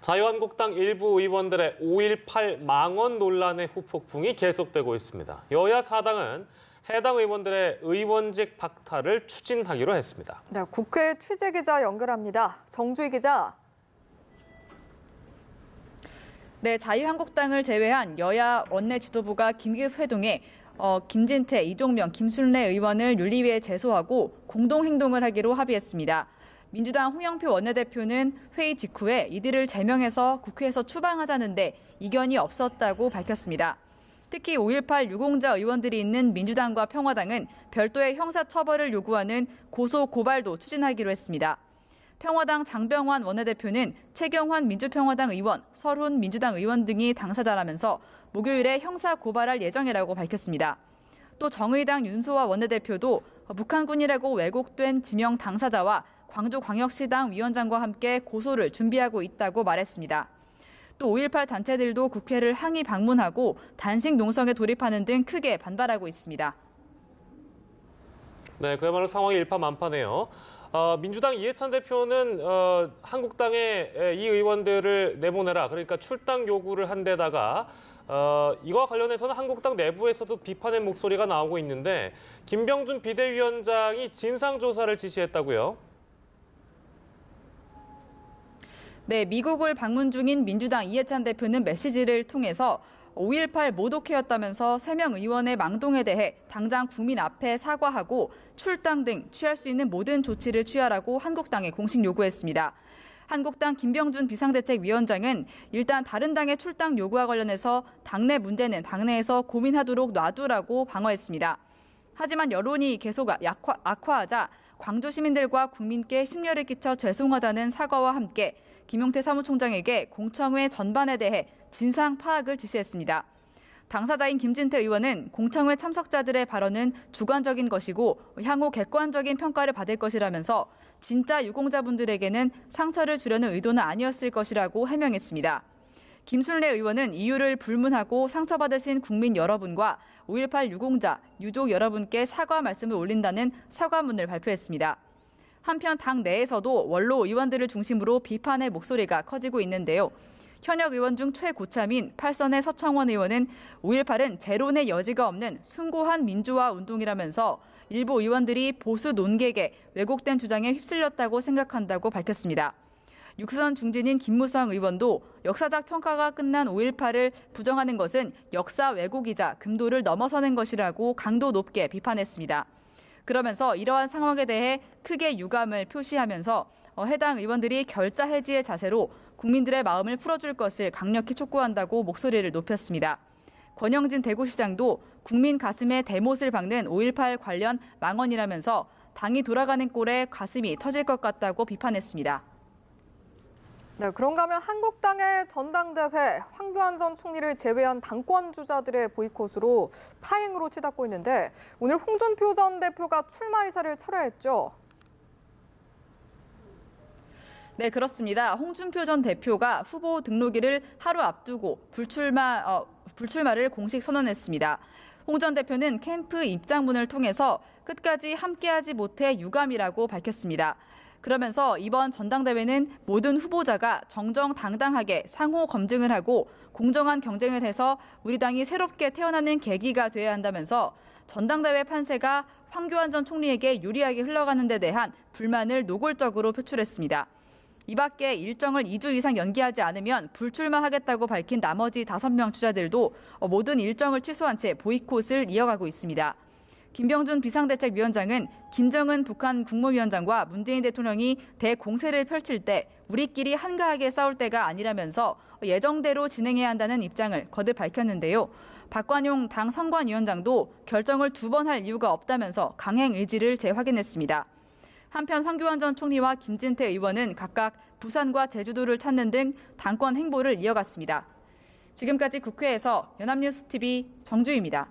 자유한국당 일부 의원들의 5.18 망언 논란의 후폭풍이 계속되고 있습니다. 여야 사당은 해당 의원들의 의원직 박탈을 추진하기로 했습니다. 네, 국회 취재기자 연결합니다. 정주희 기자. 네, 자유한국당을 제외한 여야 원내 지도부가 긴급회동해 김진태, 이종명, 김순례 의원을 윤리위에 제소하고 공동행동을 하기로 합의했습니다. 민주당 홍영표 원내대표는 회의 직후에 이들을 제명해서 국회에서 추방하자는데 이견이 없었다고 밝혔습니다. 특히 5.18 유공자 의원들이 있는 민주당과 평화당은 별도의 형사처벌을 요구하는 고소 고발도 추진하기로 했습니다. 평화당 장병환 원내대표는 최경환 민주평화당 의원, 설훈 민주당 의원 등이 당사자라면서 목요일에 형사 고발할 예정이라고 밝혔습니다. 또 정의당 윤소아 원내대표도 북한군이라고 왜곡된 지명 당사자와 광주광역시당 위원장과 함께 고소를 준비하고 있다고 말했습니다. 또 5.18 단체들도 국회를 항의 방문하고 단식 농성에 돌입하는 등 크게 반발하고 있습니다. 네, 그야말로 상황이 일파만파네요. 민주당 이해찬 대표는 한국당의 이 의원들을 내보내라, 그러니까 출당 요구를 한 데다가 이와 관련해서는 한국당 내부에서도 비판의 목소리가 나오고 있는데 김병준 비대위원장이 진상조사를 지시했다고요? 네, 미국을 방문 중인 민주당 이해찬 대표는 메시지를 통해서 5.18 모독해였다면서 3명 의원의 망동에 대해 당장 국민 앞에 사과하고 출당 등 취할 수 있는 모든 조치를 취하라고 한국당에 공식 요구했습니다. 한국당 김병준 비상대책위원장은 일단 다른 당의 출당 요구와 관련해서 당내 문제는 당내에서 고민하도록 놔두라고 방어했습니다. 하지만 여론이 계속 악화하자 광주 시민들과 국민께 심려를 끼쳐 죄송하다는 사과와 함께 김용태 사무총장에게 공청회 전반에 대해 진상 파악을 지시했습니다. 당사자인 김진태 의원은 공청회 참석자들의 발언은 주관적인 것이고 향후 객관적인 평가를 받을 것이라면서 진짜 유공자분들에게는 상처를 주려는 의도는 아니었을 것이라고 해명했습니다. 김순례 의원은 이유를 불문하고 상처받으신 국민 여러분과 5.18 유공자, 유족 여러분께 사과 말씀을 올린다는 사과문을 발표했습니다. 한편 당 내에서도 원로 의원들을 중심으로 비판의 목소리가 커지고 있는데요. 현역 의원 중 최고참인 8선의 서청원 의원은 5.18은 재론의 여지가 없는 숭고한 민주화 운동이라면서 일부 의원들이 보수 논객의 왜곡된 주장에 휩쓸렸다고 생각한다고 밝혔습니다. 6선 중진인 김무성 의원도 역사적 평가가 끝난 5.18을 부정하는 것은 역사 왜곡이자 금도를 넘어서는 것이라고 강도 높게 비판했습니다. 그러면서 이러한 상황에 대해 크게 유감을 표시하면서 해당 의원들이 결자 해지의 자세로 국민들의 마음을 풀어줄 것을 강력히 촉구한다고 목소리를 높였습니다. 권영진 대구시장도 국민 가슴에 대못을 박는 5.18 관련 망언이라면서 당이 돌아가는 꼴에 가슴이 터질 것 같다고 비판했습니다. 네, 그런가 하면 한국당의 전당대회 황교안 전 총리를 제외한 당권 주자들의 보이콧으로 파행으로 치닫고 있는데 오늘 홍준표 전 대표가 출마 의사를 철회했죠. 네, 그렇습니다. 홍준표 전 대표가 후보 등록일을 하루 앞두고 불출마를 공식 선언했습니다. 홍 전 대표는 캠프 입장문을 통해서 끝까지 함께하지 못해 유감이라고 밝혔습니다. 그러면서 이번 전당대회는 모든 후보자가 정정당당하게 상호 검증을 하고 공정한 경쟁을 해서 우리 당이 새롭게 태어나는 계기가 돼야 한다면서 전당대회 판세가 황교안 전 총리에게 유리하게 흘러가는 데 대한 불만을 노골적으로 표출했습니다. 이 밖에 일정을 2주 이상 연기하지 않으면 불출마하겠다고 밝힌 나머지 5명 주자들도 모든 일정을 취소한 채 보이콧을 이어가고 있습니다. 김병준 비상대책위원장은 김정은 북한 국무위원장과 문재인 대통령이 대공세를 펼칠 때 우리끼리 한가하게 싸울 때가 아니라면서 예정대로 진행해야 한다는 입장을 거듭 밝혔는데요. 박관용 당 선관위원장도 결정을 2번 할 이유가 없다면서 강행 의지를 재확인했습니다. 한편 황교안 전 총리와 김진태 의원은 각각 부산과 제주도를 찾는 등 당권 행보를 이어갔습니다. 지금까지 국회에서 연합뉴스TV 정주희입니다.